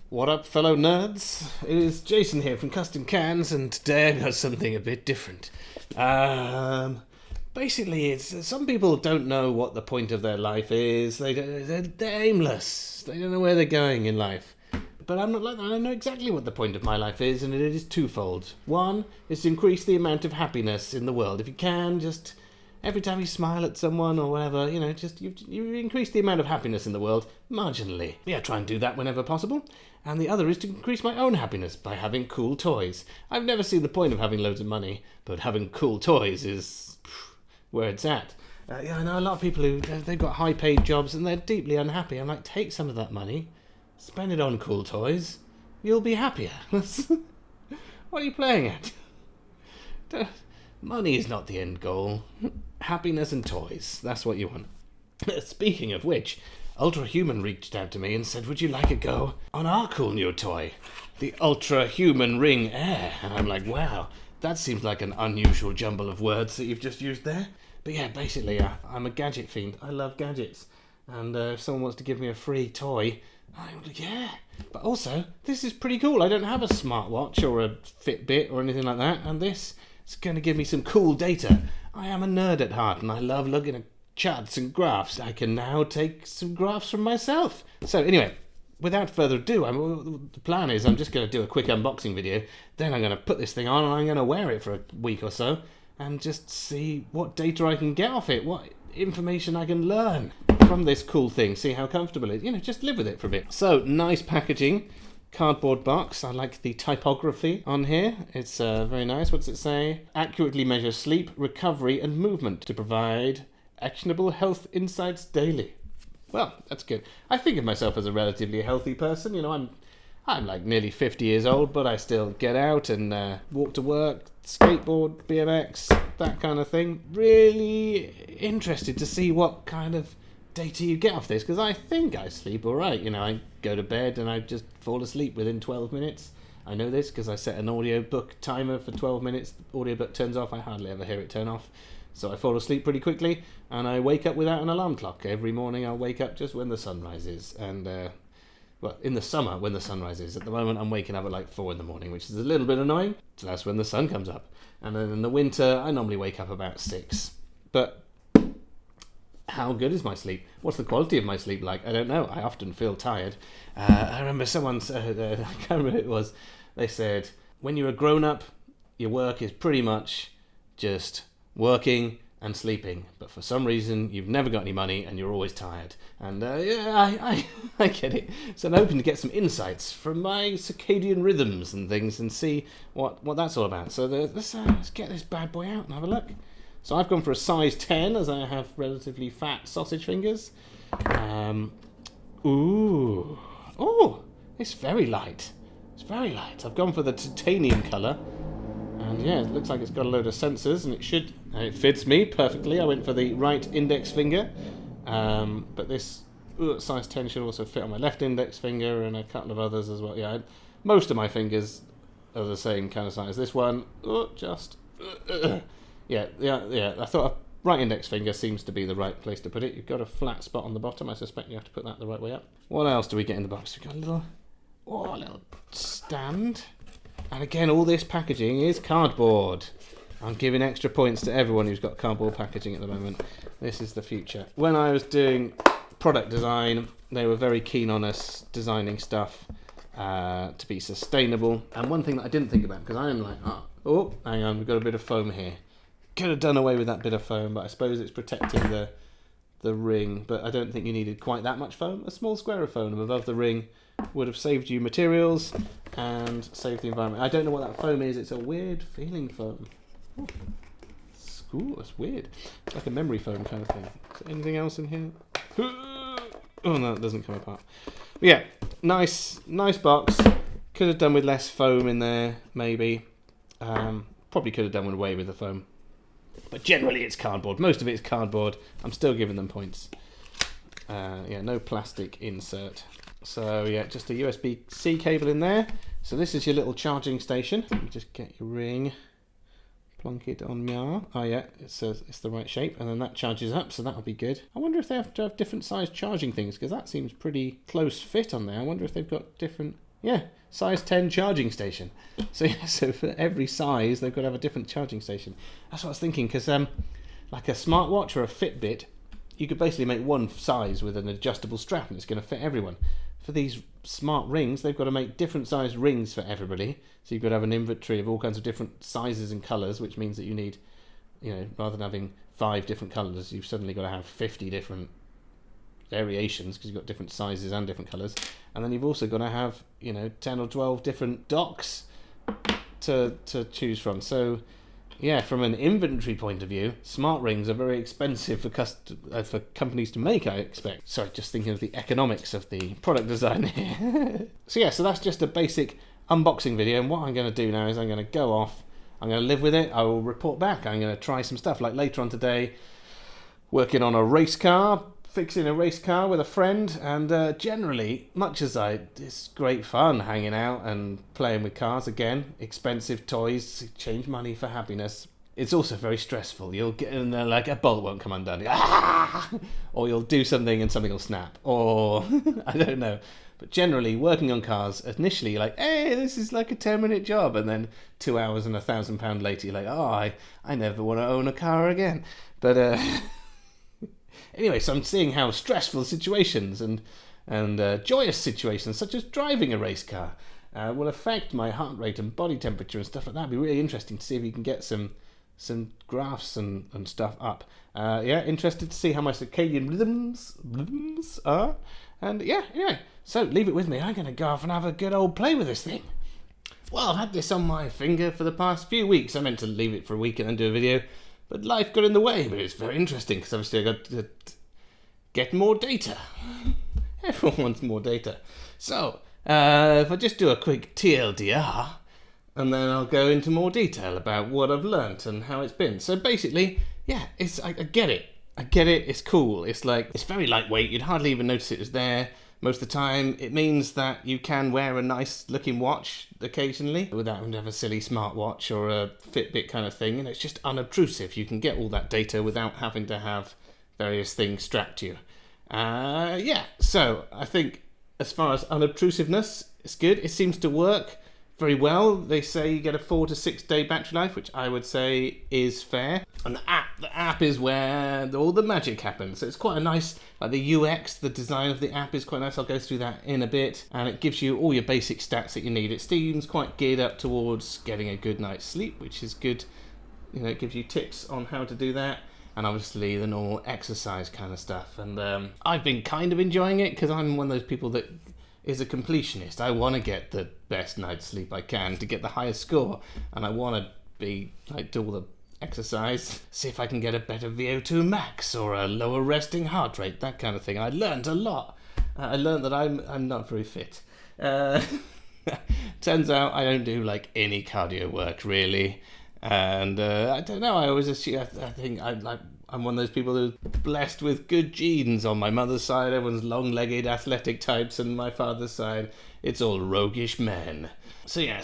What up, fellow nerds? It is Jason here from Custom Cans, and today I've got something a bit different. Basically, it's some people don't know what the point of their life is. They're aimless. They don't know where they're going in life. But I'm not like that. I know exactly what the point of my life is, and it is twofold. One is to increase the amount of happiness in the world. If you can, just every time you smile at someone or whatever, just you increase the amount of happiness in the world marginally. Yeah, try and do that whenever possible. And the other is to increase my own happiness by having cool toys. I've never seen the point of having loads of money, but having cool toys is where it's at. I know a lot of people who they've got high-paid jobs and they're deeply unhappy. I'm like, take some of that money, spend it on cool toys, you'll be happier. What are you playing at? Money is not the end goal. Happiness and toys, that's what you want. Speaking of which, Ultrahuman reached out to me and said, would you like a go on our cool new toy, the Ultrahuman Ring Air? And I'm like, wow, that seems like an unusual jumble of words that you've just used there. But yeah, basically, I'm a gadget fiend. I love gadgets. And if someone wants to give me a free toy, I'm like, yeah. But also, this is pretty cool. I don't have a smartwatch or a Fitbit or anything like that. And this is going to give me some cool data. I am a nerd at heart, and I love looking at charts and graphs. I can now take some graphs from myself. So anyway, without further ado, the plan is I'm just going to do a quick unboxing video. Then I'm going to put this thing on and I'm going to wear it for a week or so and just see what data I can get off it, what information I can learn from this cool thing, see how comfortable it is. Just live with it for a bit. So, nice packaging. Cardboard box. I like the typography on here. It's very nice. What's it say? Accurately measure sleep, recovery and movement to provide actionable health insights daily. Well, that's good. I think of myself as a relatively healthy person. I'm like nearly 50 years old, but I still get out and walk to work, skateboard, BMX, that kind of thing. Really interested to see what kind of data you get off this, because I think I sleep all right. I go to bed and I just fall asleep within 12 minutes. I know this because I set an audiobook timer for 12 minutes. Audiobook turns off. I hardly ever hear it turn off. So I fall asleep pretty quickly, and I wake up without an alarm clock. Every morning I'll wake up just when the sun rises. And, in the summer when the sun rises. At the moment I'm waking up at like 4 in the morning, which is a little bit annoying. So that's when the sun comes up. And then in the winter I normally wake up about 6. But how good is my sleep? What's the quality of my sleep like? I don't know. I often feel tired. I remember someone said, I can't remember who it was, they said, when you're a grown-up, your work is pretty much just working and sleeping, but for some reason you've never got any money and you're always tired. And I get it. So I'm hoping to get some insights from my circadian rhythms and things and see what that's all about. So let's get this bad boy out and have a look. So I've gone for a size 10 as I have relatively fat sausage fingers. It's very light. It's very light. I've gone for the titanium colour. And yeah, it looks like it's got a load of sensors, and it fits me perfectly. I went for the right index finger, but this size 10 should also fit on my left index finger and a couple of others as well. Yeah, most of my fingers are the same kind of size. This one, yeah. I thought a right index finger seems to be the right place to put it. You've got a flat spot on the bottom. I suspect you have to put that the right way up. What else do we get in the box? We've got a little stand. And again, all this packaging is cardboard. I'm giving extra points to everyone who's got cardboard packaging at the moment. This is the future. When I was doing product design, they were very keen on us designing stuff to be sustainable. And one thing that I didn't think about, because I am like, hang on, we've got a bit of foam here. Could have done away with that bit of foam, but I suppose it's protecting the ring. But I don't think you needed quite that much foam. A small square of foam above the ring would have saved you materials and saved the environment. I don't know what that foam is. It's a weird feeling foam. Ooh, that's weird. It's like a memory foam kind of thing. Is there anything else in here? Oh no, it doesn't come apart. But yeah, nice box. Could have done with less foam in there, maybe. Probably could have done away with the foam. But generally it's cardboard. Most of it is cardboard. I'm still giving them points. No plastic insert. So yeah, just a USB-C cable in there. So this is your little charging station. You just get your ring, plonk it on there. Oh yeah, it says it's the right shape, and then that charges up, so that'll be good. I wonder if they have to have different size charging things, because that seems pretty close fit on there. I wonder if they've got different Yeah, size 10 charging station. So yeah, so for every size, they've got to have a different charging station. That's what I was thinking, because like a smartwatch or a Fitbit, you could basically make one size with an adjustable strap, and it's going to fit everyone. For these smart rings, they've got to make different size rings for everybody. So you've got to have an inventory of all kinds of different sizes and colours, which means that you need, rather than having 5 different colours, you've suddenly got to have 50 different variations, because you've got different sizes and different colours. And then you've also got to have 10 or 12 different docks to choose from. So yeah, from an inventory point of view, smart rings are very expensive for companies to make, I expect. Sorry, just thinking of the economics of the product design here. So that's just a basic unboxing video, and what I'm going to do now is I'm going to go off, I'm going to live with it, I will report back, I'm going to try some stuff, like later on today, working on a race car, fixing a race car with a friend, and generally, much as it's great fun hanging out and playing with cars. Again, expensive toys, change money for happiness. It's also very stressful. You'll get in there, like a bolt won't come undone, or you'll do something and something will snap, or I don't know. But generally, working on cars, initially you're like, hey, this is like a 10-minute job, and then 2 hours and £1,000 later, you're like, oh, I never want to own a car again. But anyway, so I'm seeing how stressful situations and joyous situations, such as driving a race car, will affect my heart rate and body temperature and stuff like that. It'd be really interesting to see if you can get some graphs and stuff up. Interested to see how my circadian rhythms are. And yeah, anyway, so leave it with me. I'm going to go off and have a good old play with this thing. Well, I've had this on my finger for the past few weeks. I meant to leave it for a week and then do a video, but life got in the way. But it's very interesting, because obviously I got to get more data. Everyone wants more data. So, if I just do a quick T.L.D.R, and then I'll go into more detail about what I've learnt and how it's been. So basically, yeah, I get it. I get it, it's cool. It's very lightweight. You'd hardly even notice it was there most of the time. It means that you can wear a nice looking watch occasionally without having to have a silly smartwatch or a Fitbit kind of thing. And it's just unobtrusive. You can get all that data without having to have various things strapped to you. So I think as far as unobtrusiveness, it's good. It seems to work very well. They say you get a 4 to 6 day battery life, which I would say is fair. And the app is where all the magic happens. So it's quite a nice, like the UX, the design of the app is quite nice. I'll go through that in a bit. And it gives you all your basic stats that you need. It seems quite geared up towards getting a good night's sleep, which is good. It gives you tips on how to do that. And obviously the normal exercise kind of stuff. And I've been kind of enjoying it, because I'm one of those people that is a completionist. I want to get the best night's sleep I can to get the highest score, and I want to do all the exercise, see if I can get a better VO2 max or a lower resting heart rate, that kind of thing. I learned a lot. I learned that I'm not very fit. Turns out I don't do like any cardio work really, and I don't know. I always assume, I think I'm one of those people who's blessed with good genes. On my mother's side, everyone's long-legged, athletic types, and my father's side, it's all roguish men. So yeah,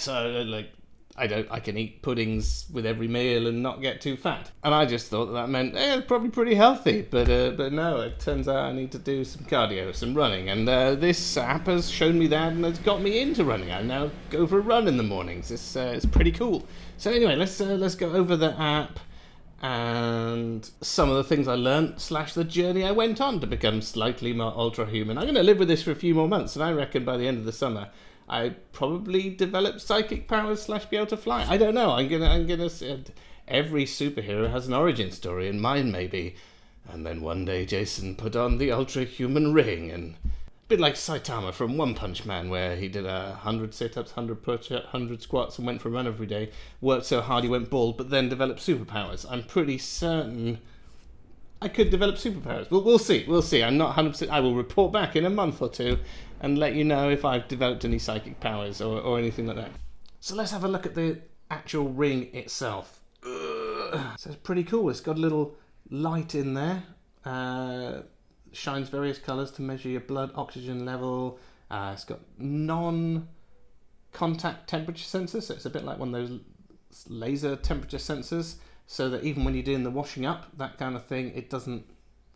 I can eat puddings with every meal and not get too fat. And I just thought that meant, it's probably pretty healthy. But no, it turns out I need to do some cardio, some running. And this app has shown me that, and it's got me into running. I now go for a run in the mornings. It's pretty cool. So anyway, let's go over the app and some of the things I learnt / the journey I went on to become slightly more Ultrahuman. I'm going to live with this for a few more months, and I reckon by the end of the summer I probably develop psychic powers / be able to fly. I don't know. I'm gonna say every superhero has an origin story, and mine maybe. And then one day Jason put on the Ultrahuman ring, and a bit like Saitama from One Punch Man, where he did 100 sit-ups, 100 push-ups, 100 squats, and went for a run every day. Worked so hard he went bald, but then developed superpowers. I'm pretty certain I could develop superpowers. We'll see. I'm not 100%. I will report back in a month or two and let you know if I've developed any psychic powers or anything like that. So let's have a look at the actual ring itself. So it's pretty cool. It's got a little light in there. Shines various colours to measure your blood oxygen level. It's got non-contact temperature sensors, so it's a bit like one of those laser temperature sensors, so that even when you're doing the washing up, that kind of thing, it doesn't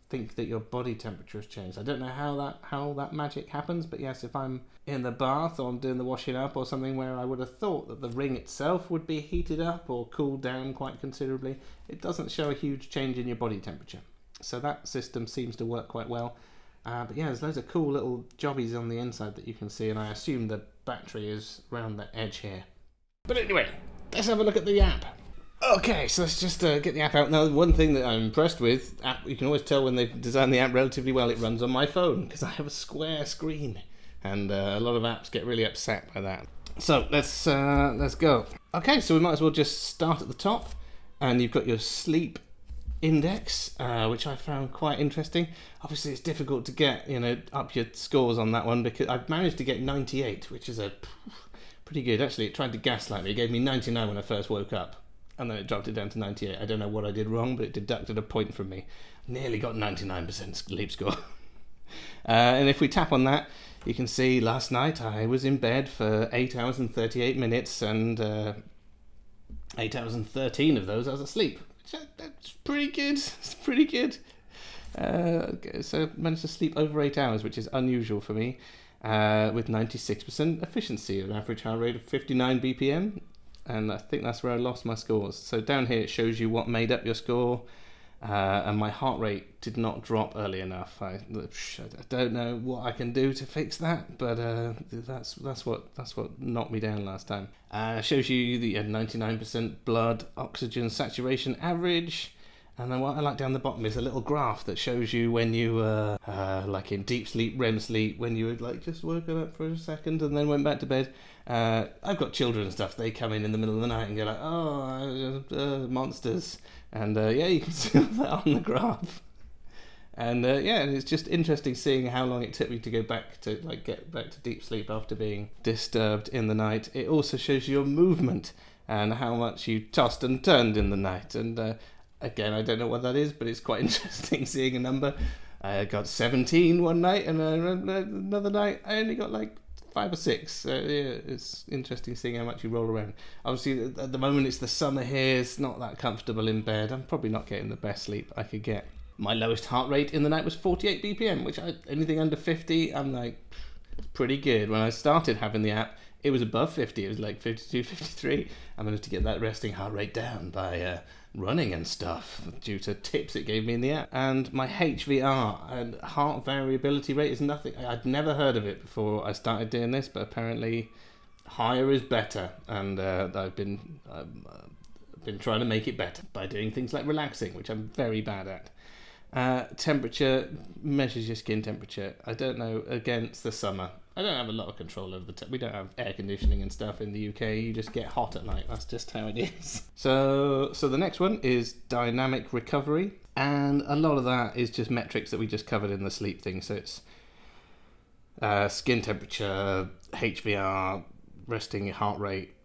think that your body temperature has changed. I don't know how that magic happens, but yes, if I'm in the bath or I'm doing the washing up or something where I would have thought that the ring itself would be heated up or cooled down quite considerably, it doesn't show a huge change in your body temperature. So that system seems to work quite well. But yeah, there's loads of cool little jobbies on the inside that you can see, and I assume the battery is around the edge here. But anyway, let's have a look at the app. Okay, so let's just get the app out. Now, one thing that I'm impressed with, you can always tell when they've designed the app relatively well, it runs on my phone, because I have a square screen, and a lot of apps get really upset by that. So, let's go. Okay, so we might as well just start at the top, and you've got your sleep index, which I found quite interesting. Obviously, it's difficult to get, up your scores on that one, because I've managed to get 98, which is pretty good. Actually, it tried to gaslight me. It gave me 99 when I first woke up, and then it dropped it down to 98. I don't know what I did wrong, but it deducted a point from me. Nearly got 99% sleep score. And if we tap on that, you can see last night I was in bed for 8 hours and 38 minutes, and 8 hours and 13 of those I was asleep. That's pretty good. It's pretty good. So I managed to sleep over 8 hours, which is unusual for me, with 96% efficiency, an average heart rate of 59 BPM. And I think that's where I lost my scores. So down here it shows you what made up your score, and my heart rate did not drop early enough. I don't know what I can do to fix that, but that's what knocked me down last time. Shows you the 99% blood oxygen saturation average. And then what I like down the bottom is a little graph that shows you when you were like in deep sleep, REM sleep, when you had like just woken up for a second and then went back to bed. I've got children and stuff. They come in the middle of the night and go like, "Oh, monsters!" And you can see that on the graph. And it's just interesting seeing how long it took me to go back to get back to deep sleep after being disturbed in the night. It also shows your movement and how much you tossed and turned in the night. And again, I don't know what that is, but it's quite interesting seeing a number. I got 17 one night, and another night I only got like 5 or 6. So it's interesting seeing how much you roll around. Obviously, at the moment it's the summer here. It's not that comfortable in bed. I'm probably not getting the best sleep I could get. My lowest heart rate in the night was 48 BPM, which anything under 50, I'm like, pretty good. When I started having the app, it was above 50. It was like 52, 53. I managed to get that resting heart rate down by running and stuff due to tips it gave me in the app. And my HVR and heart variability rate is nothing. I'd never heard of it before I started doing this, but apparently higher is better. And I've been trying to make it better by doing things like relaxing, which I'm very bad at. Temperature measures your skin temperature. I don't know, against the summer. I don't have a lot of control over we don't have air conditioning and stuff in the UK. You just get hot at night. That's just how it is. So the next one is dynamic recovery, and a lot of that is just metrics that we just covered in the sleep thing. So it's skin temperature, HVR, resting heart rate,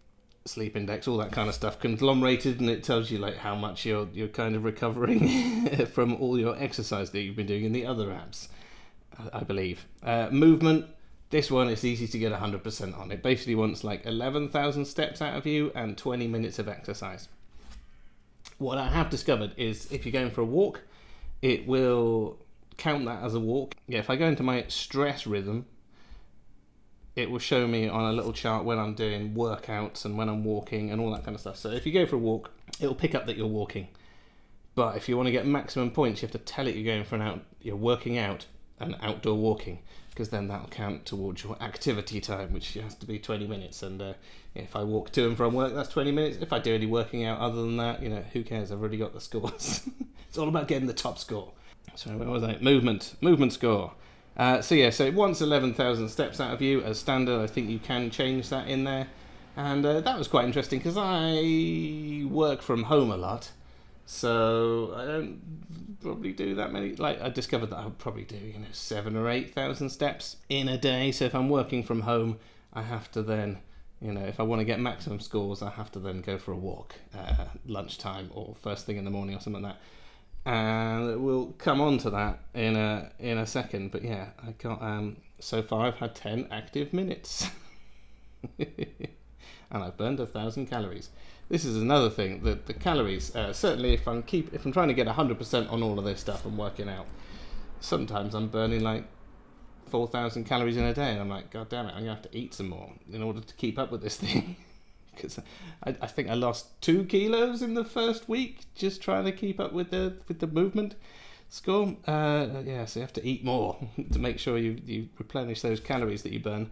sleep index, all that kind of stuff conglomerated, and it tells you like how much you're kind of recovering from all your exercise that you've been doing in the other apps, I believe. Movement. This one is easy to get 100% on. It basically wants like 11,000 steps out of you and 20 minutes of exercise. What I have discovered is if you're going for a walk, it will count that as a walk. Yeah, if I go into my stress rhythm, it will show me on a little chart when I'm doing workouts and when I'm walking and all that kind of stuff. So if you go for a walk, it will pick up that you're walking. But if you want to get maximum points, you have to tell it you're going for you're working out and outdoor walking, because then that'll count towards your activity time, which has to be 20 minutes. And if I walk to and from work, that's 20 minutes. If I do any working out other than that, who cares? I've already got the scores. It's all about getting the top score. So where was I? Movement score. So it wants 11,000 steps out of you as standard. I think you can change that in there. And that was quite interesting because I work from home a lot. So I don't probably do that many. Like I discovered that I would probably do 7,000 or 8,000 steps in a day. So if I'm working from home, I have to then if I want to get maximum scores, I have to then go for a walk lunchtime or first thing in the morning or something like that. And we'll come on to that in a second. But yeah, I got so far I've had 10 active minutes. and I've burned 1,000 calories. This is another thing, that the calories, certainly if I'm trying to get 100% on all of this stuff and working out, sometimes I'm burning like 4,000 calories in a day, and I'm like, God damn it, I'm going to have to eat some more in order to keep up with this thing. Because I think I lost 2 kilos in the first week just trying to keep up with the movement score. So you have to eat more to make sure you replenish those calories that you burn.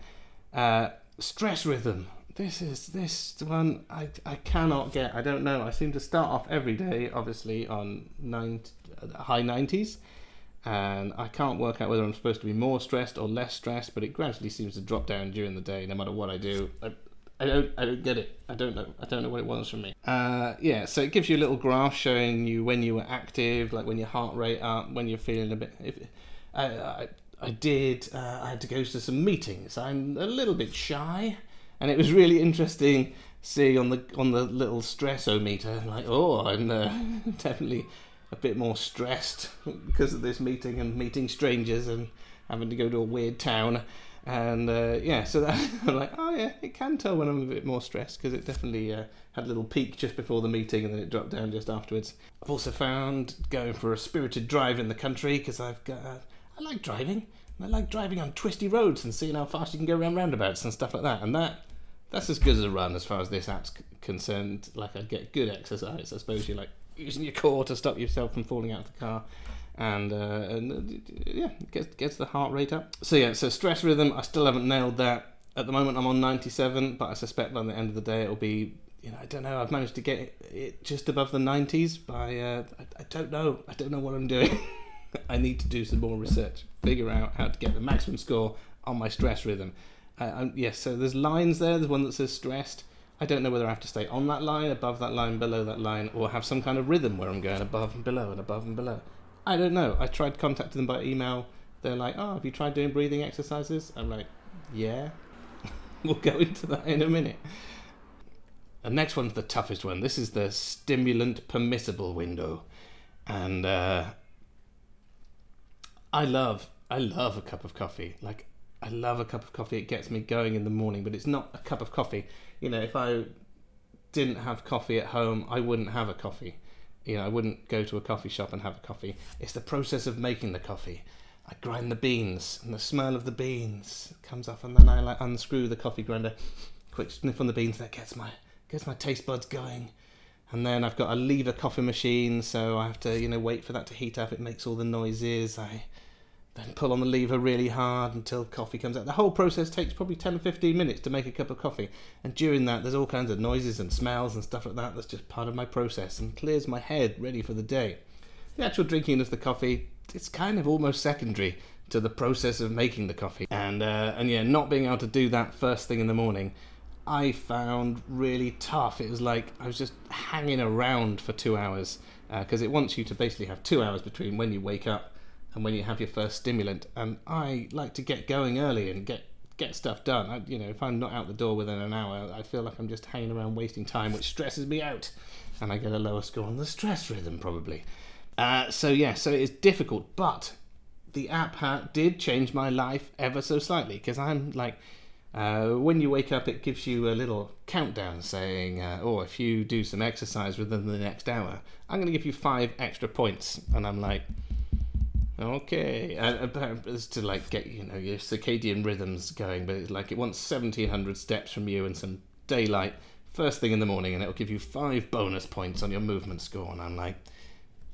Stress rhythm. This one I cannot get. I don't know. I seem to start off every day, obviously, on high 90s. And I can't work out whether I'm supposed to be more stressed or less stressed, but it gradually seems to drop down during the day, no matter what I do. I don't get it. I don't know what it wants from me. So it gives you a little graph showing you when you were active, like when your heart rate up, when you're feeling a bit. I had to go to some meetings. I'm a little bit shy, and it was really interesting seeing on the little stressometer, like, I'm definitely a bit more stressed because of this meeting and meeting strangers and having to go to a weird town. And so that, I'm like, it can tell when I'm a bit more stressed, because it definitely had a little peak just before the meeting and then it dropped down just afterwards. I've also found going for a spirited drive in the country, because I like driving. I like driving on twisty roads and seeing how fast you can go around roundabouts and stuff like that. And that's as good as a run as far as this app's concerned. Like, I'd get good exercise. I suppose you're like using your core to stop yourself from falling out of the car. And gets the heart rate up. So stress rhythm, I still haven't nailed that. At the moment I'm on 97, but I suspect by the end of the day it'll be, I don't know, I've managed to get it just above the 90s by, I don't know what I'm doing. I need to do some more research, figure out how to get the maximum score on my stress rhythm. So there's lines there. There's one that says stressed. I don't know whether I have to stay on that line, above that line, below that line, or have some kind of rhythm where I'm going above and below and above and below. I don't know. I tried contacting them by email. They're like, have you tried doing breathing exercises? I'm like, yeah. We'll go into that in a minute. The next one's the toughest one. This is the Stimulant Permissible window. And I love a cup of coffee. Like, I love a cup of coffee. It gets me going in the morning, but it's not a cup of coffee. If I didn't have coffee at home, I wouldn't have a coffee. I wouldn't go to a coffee shop and have a coffee. It's the process of making the coffee. I grind the beans, and the smell of the beans comes off, and then I unscrew the coffee grinder, quick sniff on the beans. That gets my taste buds going. And then I've got a lever coffee machine, so I have to wait for that to heat up. It makes all the noises. I then pull on the lever really hard until coffee comes out. The whole process takes probably 10 or 15 minutes to make a cup of coffee. And during that, there's all kinds of noises and smells and stuff like that. That's just part of my process and clears my head ready for the day. The actual drinking of the coffee, it's kind of almost secondary to the process of making the coffee. And not being able to do that first thing in the morning, I found really tough. It was like I was just hanging around for 2 hours, because it wants you to basically have 2 hours between when you wake up and when you have your first stimulant. And I like to get going early and get stuff done. If I'm not out the door within an hour, I feel like I'm just hanging around wasting time, which stresses me out, and I get a lower score on the stress rhythm probably. So it's difficult, but the app did change my life ever so slightly, because I'm like, when you wake up, it gives you a little countdown saying, if you do some exercise within the next hour, I'm going to give you 5 extra points. And I'm like, okay. It's to like get your circadian rhythms going, but it's like it wants 1,700 steps from you and some daylight first thing in the morning, and it'll give you 5 bonus points on your movement score. And I'm like,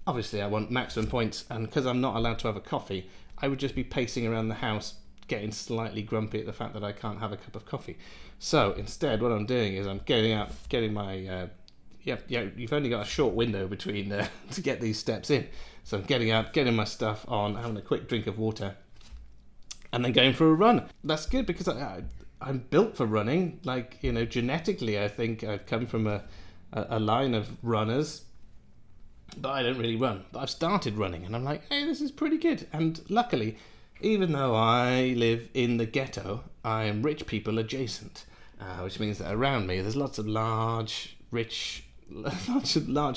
obviously I want maximum points, and because I'm not allowed to have a coffee, I would just be pacing around the house getting slightly grumpy at the fact that I can't have a cup of coffee. So instead, what I'm doing is I'm getting out, getting my you've only got a short window between to get these steps in. So I'm getting out, getting my stuff on, having a quick drink of water, and then going for a run. That's good, because I'm built for running. Like, genetically, I think I've come from a line of runners, but I don't really run. But I've started running, and I'm like, hey, this is pretty good. And luckily, even though I live in the ghetto, I am rich people adjacent, which means that around me there's lots of large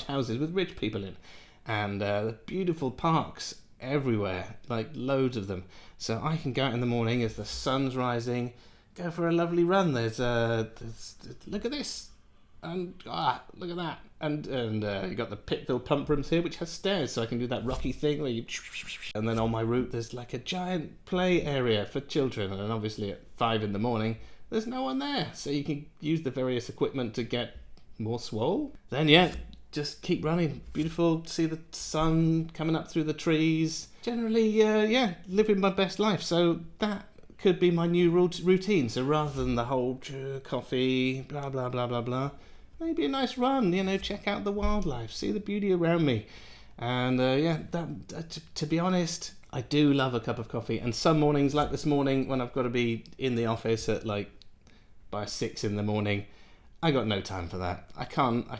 houses with rich people in, and beautiful parks everywhere, like loads of them. So I can go out in the morning as the sun's rising, go for a lovely run. There's look at this, and look at that, and you got the Pittville pump rooms here, which has stairs, so I can do that rocky thing where you. And then on my route, there's like a giant play area for children, and obviously at 5 a.m, there's no one there, so you can use the various equipment to get more swole. Then just keep running. Beautiful, see the sun coming up through the trees. Generally, living my best life. So that could be my new routine. So rather than the whole coffee, blah, blah, blah, blah, blah, maybe a nice run, check out the wildlife, see the beauty around me. And to be honest, I do love a cup of coffee. And some mornings, like this morning, when I've got to be in the office at by 6 a.m, I got no time for that. I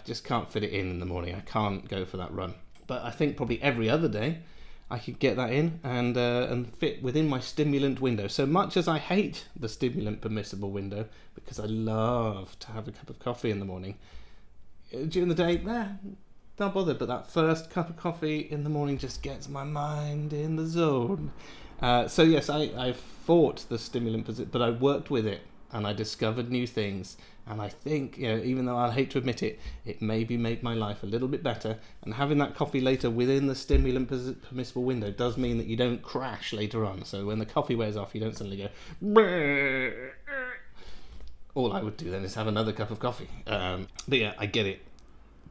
just can't fit it in the morning. I can't go for that run. But I think probably every other day I could get that in and fit within my Stimulant window. So much as I hate the Stimulant Permissible window, because I love to have a cup of coffee in the morning, during the day, not bothered. But that first cup of coffee in the morning just gets my mind in the zone. So yes, I fought the Stimulant, but I worked with it and I discovered new things. And I think, even though I hate to admit it, it maybe made my life a little bit better. And having that coffee later within the Stimulant Permissible window does mean that you don't crash later on. So when the coffee wears off, you don't suddenly go, "Brrr." All I would do then is have another cup of coffee. But yeah, I get it.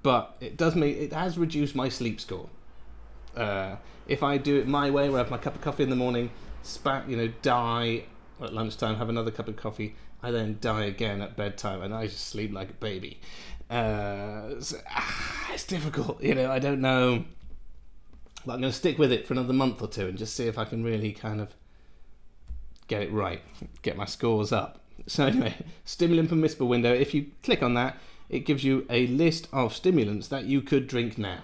But it has reduced my sleep score. If I do it my way, where I have my cup of coffee in the morning, die at lunchtime, have another cup of coffee, I then die again at bedtime, and I just sleep like a baby. It's difficult, I don't know. But I'm going to stick with it for another month or two and just see if I can really kind of get it right, get my scores up. So anyway, Stimulant Permissible window, if you click on that, it gives you a list of stimulants that you could drink now.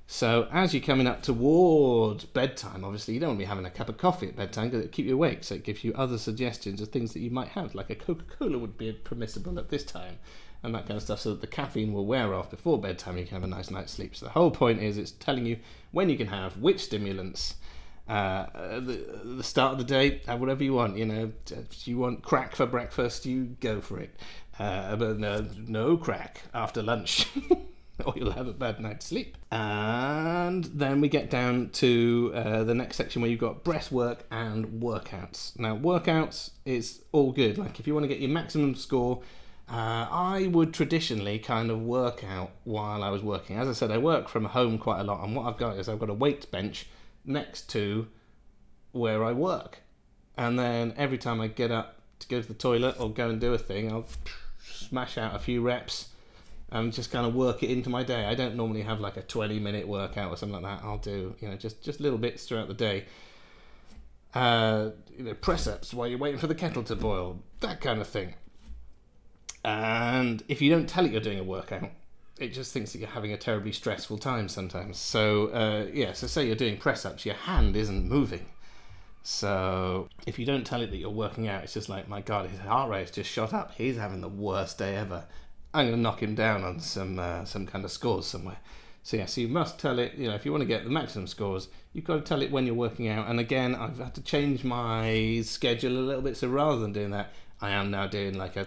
So as you're coming up towards bedtime, obviously you don't want to be having a cup of coffee at bedtime because it'll keep you awake. So it gives you other suggestions of things that you might have, like a Coca-Cola would be permissible at this time, and that kind of stuff, so that the caffeine will wear off before bedtime. You can have a nice night's sleep. So the whole point is it's telling you when you can have which stimulants. The start of the day, have whatever you want. If you want crack for breakfast, you go for it. But no crack after lunch. Or you'll have a bad night's sleep. And then we get down to the next section where you've got breathwork and workouts. Now, workouts is all good. Like, if you want to get your maximum score, I would traditionally kind of work out while I was working. As I said, I work from home quite a lot, and what I've got is I've got a weights bench next to where I work. And then every time I get up to go to the toilet or go and do a thing, I'll smash out a few reps and just kind of work it into my day. I don't normally have like a 20-minute workout or something like that. I'll do, just little bits throughout the day. Press-ups while you're waiting for the kettle to boil, that kind of thing. And if you don't tell it you're doing a workout, it just thinks that you're having a terribly stressful time sometimes. So, so say you're doing press-ups, your hand isn't moving. So if you don't tell it that you're working out, it's just like, my God, his heart rate's just shot up. He's having the worst day ever. I'm going to knock him down on some kind of scores somewhere. So you must tell it, if you want to get the maximum scores, you've got to tell it when you're working out. And again, I've had to change my schedule a little bit. So rather than doing that, I am now doing like a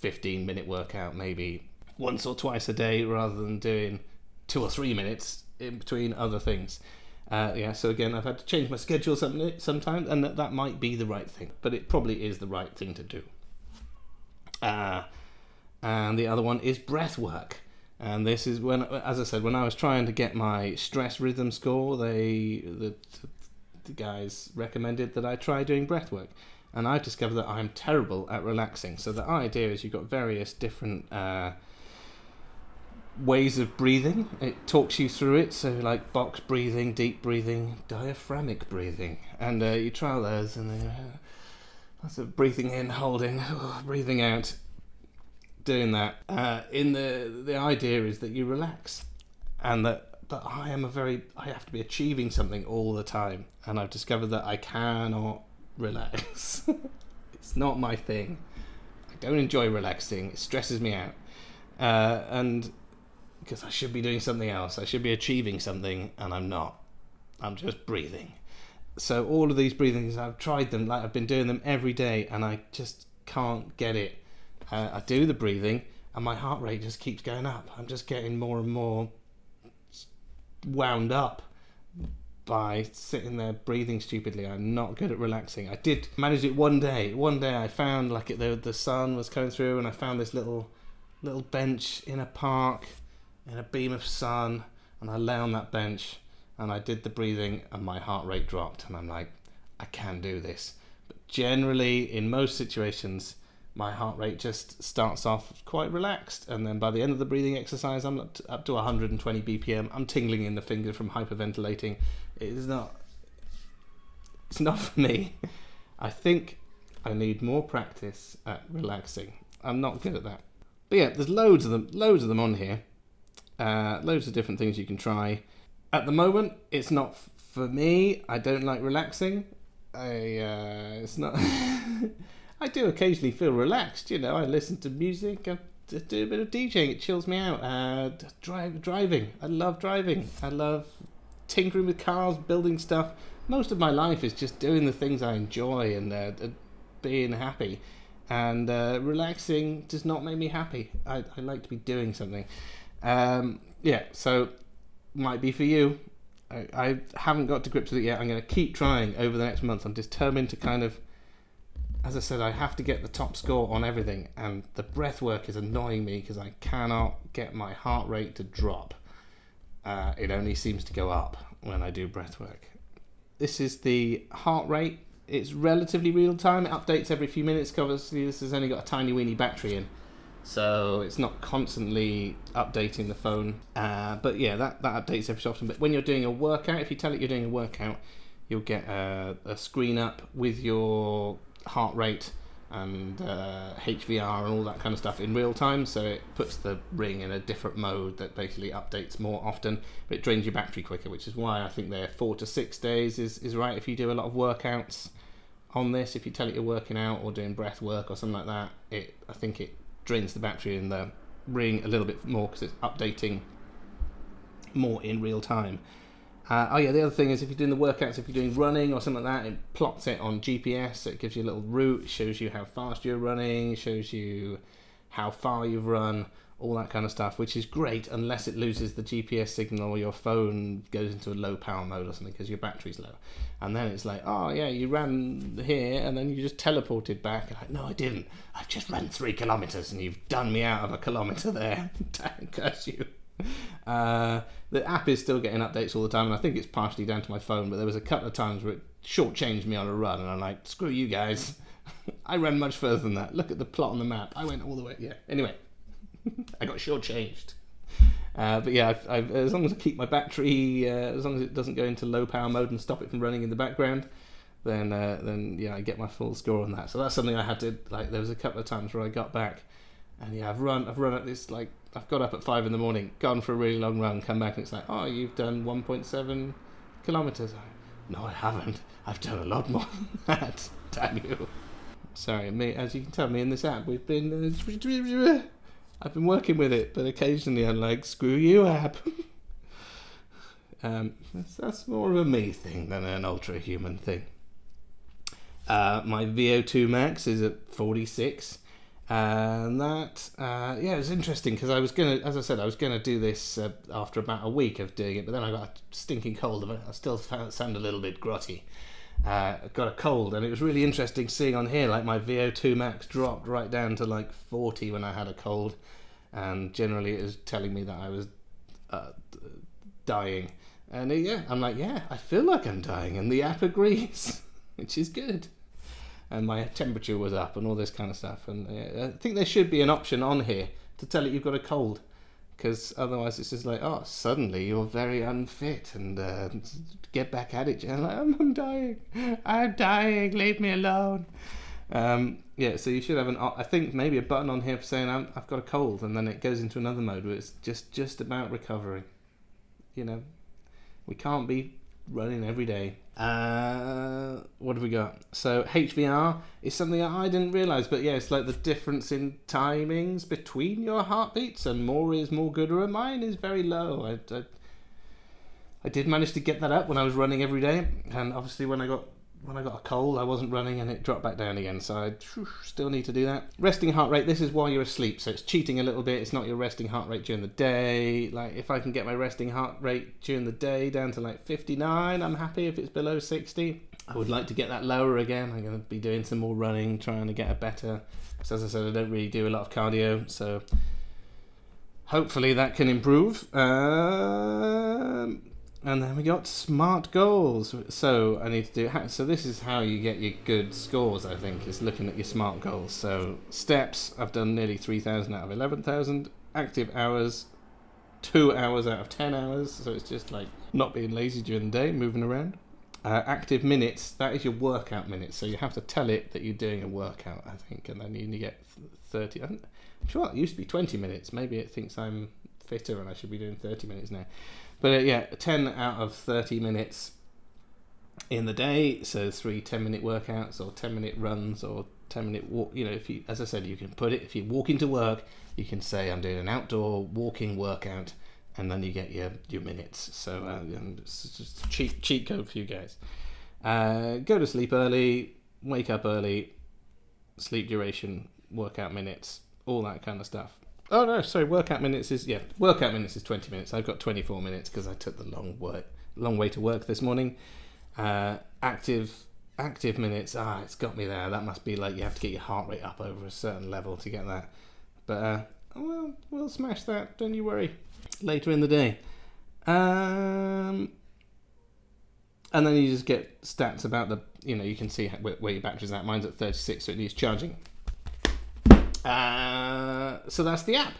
15-minute workout, maybe once or twice a day, rather than doing 2 or 3 minutes in between other things. So again, I've had to change my schedule sometimes, and that might be the right thing, but it probably is the right thing to do. And the other one is breath work. And this is when, as I said, when I was trying to get my stress rhythm score, the guys recommended that I try doing breath work. And I've discovered that I'm terrible at relaxing. So the idea is you've got various different ways of breathing. It talks you through it. So like box breathing, deep breathing, diaphragmic breathing. And you try those, and then lots of breathing in, holding, breathing out. Doing that, the idea is that you relax, and that I have to be achieving something all the time, and I've discovered that I cannot relax. It's not my thing. I don't enjoy relaxing. It stresses me out, and because I should be doing something else, I should be achieving something, and I'm not. I'm just breathing. So all of these breathings, I've tried them, like I've been doing them every day, and I just can't get it. I do the breathing, and my heart rate just keeps going up. I'm just getting more and more wound up by sitting there breathing stupidly. I'm not good at relaxing. I did manage it one day. One day I found like the sun was coming through, and I found this little bench in a park in a beam of sun, and I lay on that bench and I did the breathing, and my heart rate dropped, and I'm like, I can do this. But generally, in most situations, my heart rate just starts off quite relaxed, and then by the end of the breathing exercise, I'm up to 120 BPM. I'm tingling in the finger from hyperventilating. It's not for me. I think I need more practice at relaxing. I'm not good at that. But yeah, there's loads of them on here. Loads of different things you can try. At the moment, it's not for me. I don't like relaxing. It's not. I do occasionally feel relaxed. I listen to music. I do a bit of DJing. It chills me out. Driving. I love driving. I love tinkering with cars, building stuff. Most of my life is just doing the things I enjoy and being happy. And relaxing does not make me happy. I like to be doing something. So might be for you. I haven't got to grips with it yet. I'm going to keep trying over the next month. I'm determined to kind of, as I said, I have to get the top score on everything, and the breath work is annoying me because I cannot get my heart rate to drop. It only seems to go up when I do breath work. This is the heart rate. It's relatively real time. It updates every few minutes. Obviously, this has only got a tiny weeny battery in, so it's not constantly updating the phone. But yeah, that updates every so often. But when you're doing a workout, if you tell it you're doing a workout, you'll get a screen up with your heart rate and HVR and all that kind of stuff in real time. So it puts the ring in a different mode that basically updates more often, but it drains your battery quicker, which is why I think their 4 to 6 days is right if you do a lot of workouts on this. If you tell it you're working out or doing breath work or something like that, I think it drains the battery in the ring a little bit more because it's updating more in real time. The other thing is if you're doing the workouts, if you're doing running or something like that, it plots it on GPS, so it gives you a little route, shows you how fast you're running, shows you how far you've run, all that kind of stuff, which is great unless it loses the GPS signal or your phone goes into a low power mode or something because your battery's low. And then it's like, oh yeah, you ran here and then you just teleported back. And like, no, I didn't. I've just ran 3 kilometers and you've done me out of a kilometer there. Curse you. The app is still getting updates all the time, and I think it's partially down to my phone, but there was a couple of times where it shortchanged me on a run, and I'm like, screw you guys. I ran much further than that. Look at the plot on the map. I went all the way. Yeah. Anyway, I got shortchanged. But yeah, as long as I keep my battery, as long as it doesn't go into low power mode and stop it from running in the background, then yeah, I get my full score on that. So that's something I had to, like, there was a couple of times where I got back, and yeah, I've run at this, like, I've got up at 5 in the morning, gone for a really long run, come back and it's like, oh, you've done 1.7 kilometers. No, I haven't. I've done a lot more than that. Damn you. Sorry, me, as you can tell, me in this app, I've been working with it, but occasionally I'm like, screw you, app. That's more of a me thing than an Ultrahuman thing. My VO2 Max is at 46. And that, it was interesting because I was gonna do this after about a week of doing it, but then I got a stinking cold. I still sound a little bit grotty. I got a cold, and it was really interesting seeing on here, like, my VO2 max dropped right down to like 40 when I had a cold, and generally it was telling me that I was dying. And I'm like, yeah, I feel like I'm dying, and the app agrees, which is good. And my temperature was up and all this kind of stuff. And I think there should be an option on here to tell it you've got a cold, because otherwise it's just like, oh, suddenly you're very unfit and get back at it. And like, I'm dying, leave me alone. So you should have I think maybe a button on here for saying I've got a cold, and then it goes into another mode where it's just about recovering. We can't be running every day. What have we got? So HVR is something I didn't realise, but yeah, it's like the difference in timings between your heartbeats, and more is more good, or mine is very low. I did manage to get that up when I was running every day, and obviously when I got when I got a cold, I wasn't running and it dropped back down again, so I still need to do that. Resting heart rate, this is while you're asleep, so it's cheating a little bit. It's not your resting heart rate during the day. Like, if I can get my resting heart rate during the day down to like 59, I'm happy. If it's below 60, I would like to get that lower again. I'm going to be doing some more running, trying to get a better, so as I said, I don't really do a lot of cardio, so hopefully that can improve. And then we got SMART goals. So I need to do. So this is how you get your good scores, I think, is looking at your SMART goals. So steps, I've done nearly 3,000 out of 11,000. Active hours, 2 hours out of 10 hours. So it's just like not being lazy during the day, moving around. Active minutes, that is your workout minutes. So you have to tell it that you're doing a workout, I think, and then you get 30. I'm sure it used to be 20 minutes. Maybe it thinks I'm fitter and I should be doing 30 minutes now. But 10 out of 30 minutes in the day. So 3 10-minute workouts or 10-minute runs or 10-minute walk. You know, if you, as I said, you can put it, if you walk into work, you can say I'm doing an outdoor walking workout, and then you get your minutes. So it's just a cheat code for you guys. Go to sleep early, wake up early, sleep duration, workout minutes, all that kind of stuff. Oh no, sorry, workout minutes is 20 minutes. I've got 24 minutes because I took the long way to work this morning. Active minutes, it's got me there. That must be like you have to get your heart rate up over a certain level to get that. But we'll smash that, don't you worry. Later in the day. And then you just get stats about you can see where your battery's at. Mine's at 36, so it needs charging. So that's the app.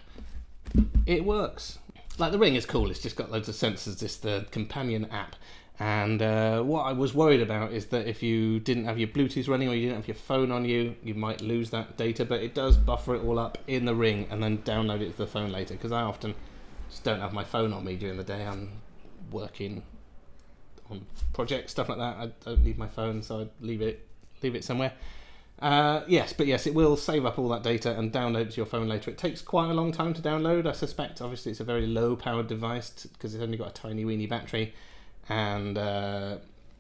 It works. Like, the Ring is cool. It's just got loads of sensors. It's the companion app. And what I was worried about is that if you didn't have your Bluetooth running or you didn't have your phone on you, you might lose that data. But it does buffer it all up in the Ring and then download it to the phone later. Because I often just don't have my phone on me during the day. I'm working on projects, stuff like that. I don't leave my phone, so I leave it somewhere. Yes, it will save up all that data and download to your phone later. It takes quite a long time to download, I suspect. Obviously, it's a very low-powered device because it's only got a tiny weeny battery, and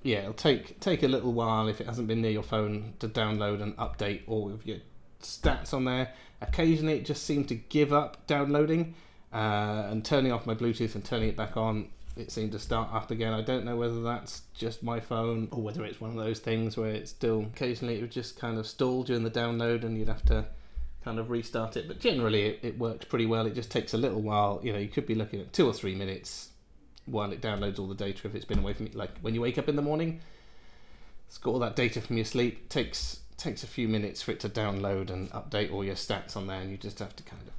it'll take a little while if it hasn't been near your phone to download and update all of your stats on there. Occasionally, it just seemed to give up downloading, and turning off my Bluetooth and turning it back on, it seemed to start up again. I don't know whether that's just my phone or whether it's one of those things where it's still occasionally it would just kind of stall during the download and you'd have to kind of restart it. But generally it works pretty well. It just takes a little while. You could be looking at 2 or 3 minutes while it downloads all the data if it's been away from you. Like when you wake up in the morning, it's got all that data from your sleep. Takes a few minutes for it to download and update all your stats on there, and you just have to kind of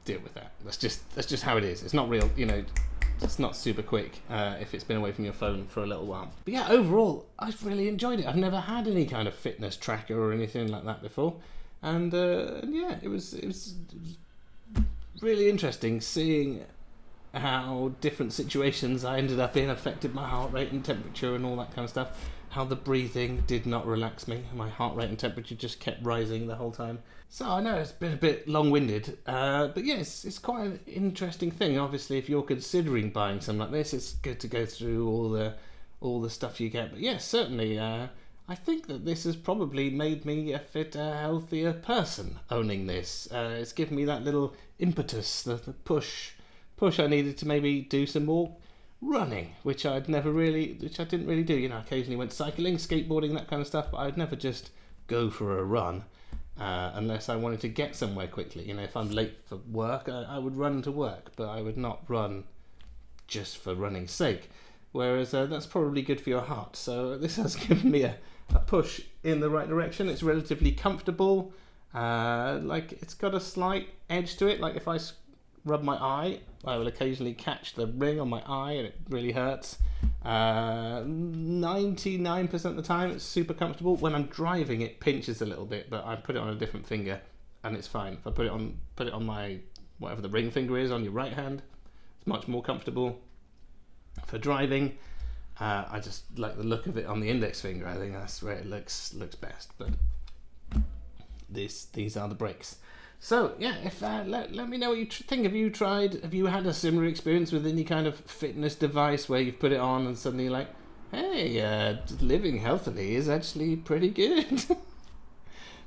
deal with that. That's just how it is. It's not real, it's not super quick if it's been away from your phone for a little while. But yeah, overall, I've really enjoyed it. I've never had any kind of fitness tracker or anything like that before. And it was really interesting seeing how different situations I ended up in affected my heart rate and temperature and all that kind of stuff. How the breathing did not relax me. My heart rate and temperature just kept rising the whole time. So I know it's been a bit long-winded, but yes, it's quite an interesting thing. Obviously, if you're considering buying something like this, it's good to go through all the stuff you get. But yes, certainly, I think that this has probably made me a fitter, healthier person, owning this. It's given me that little impetus, the push I needed to maybe do some more running, which I didn't really do. Occasionally went cycling, skateboarding, that kind of stuff, but I'd never just go for a run. Unless I wanted to get somewhere quickly. If I'm late for work, I would run to work, but I would not run just for running's sake. Whereas that's probably good for your heart. So this has given me a push in the right direction. It's relatively comfortable. It's got a slight edge to it. Like if I rub my eye, I will occasionally catch the ring on my eye and it really hurts. 99% of the time it's super comfortable. When I'm driving, it pinches a little bit, but I put it on a different finger and it's fine. If I put it on my, whatever the ring finger is on your right hand, it's much more comfortable. For driving, I just like the look of it on the index finger. I think that's where it looks best. But these are the brakes. So yeah, if let me know what you think. Have you had a similar experience with any kind of fitness device where you've put it on and suddenly you're like, hey, living healthily is actually pretty good.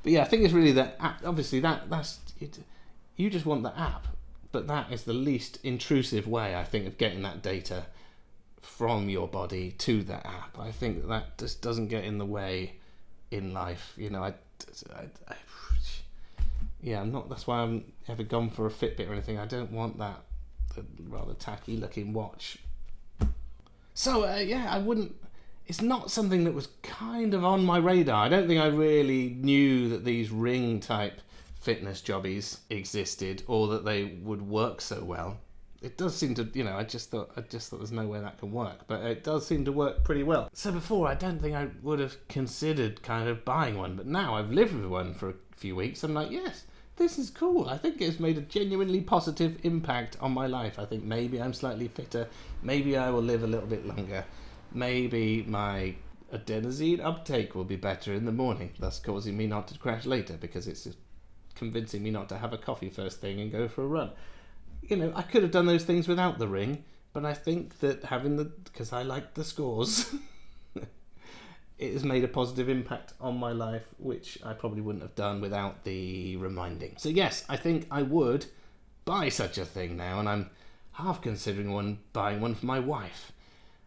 But yeah, I think it's really the app. Obviously, that's it. You just want the app, but that is the least intrusive way, I think, of getting that data from your body to the app. I think that just doesn't get in the way in life. You know, I'm not. That's why I haven't ever gone for a Fitbit or anything. I don't want that rather tacky looking watch. So I wouldn't. It's not something that was kind of on my radar. I don't think I really knew that these ring type fitness jobbies existed or that they would work so well. It does seem to, I just thought there's no way that can work, but it does seem to work pretty well. So before, I don't think I would have considered kind of buying one, but now I've lived with one for a few weeks. I'm like, yes, this is cool. I think it's made a genuinely positive impact on my life. I think maybe I'm slightly fitter. Maybe I will live a little bit longer. Maybe my adenosine uptake will be better in the morning, thus causing me not to crash later because it's convincing me not to have a coffee first thing and go for a run. I could have done those things without the ring, but I think that because I like the scores, it has made a positive impact on my life, which I probably wouldn't have done without the reminding. So yes, I think I would buy such a thing now, and I'm half considering buying one for my wife.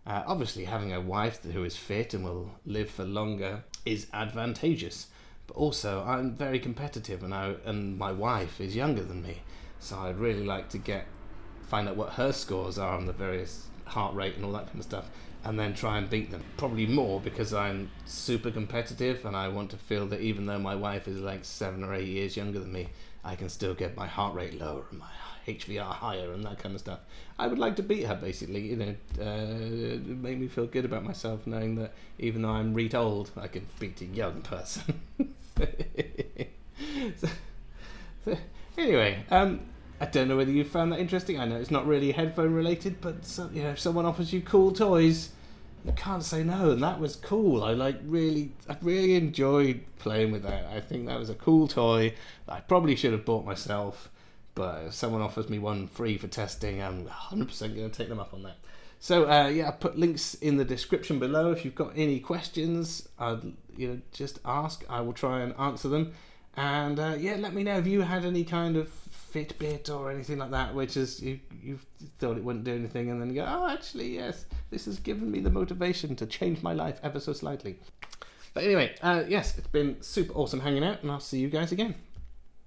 Obviously, having a wife who is fit and will live for longer is advantageous. But also, I'm very competitive, and my wife is younger than me, so I'd really like to find out what her scores are on the various heart rate and all that kind of stuff, and then try and beat them. Probably more because I'm super competitive, and I want to feel that even though my wife is like 7 or 8 years younger than me, I can still get my heart rate lower and my HVR higher and that kind of stuff. I would like to beat her, basically. It made me feel good about myself, knowing that even though I'm old, I can beat a young person. so anyway, I don't know whether you found that interesting. I know it's not really headphone related, but if someone offers you cool toys, you can't say no, and that was cool. I really enjoyed playing with that. I think that was a cool toy that I probably should have bought myself. But if someone offers me one free for testing, I'm 100% going to take them up on that. So I put links in the description below. If you've got any questions, just ask. I will try and answer them. And let me know if you had any kind of Fitbit or anything like that, which is you thought it wouldn't do anything, and then you go, oh, actually, yes, this has given me the motivation to change my life ever so slightly. But anyway, yes, it's been super awesome hanging out, and I'll see you guys again.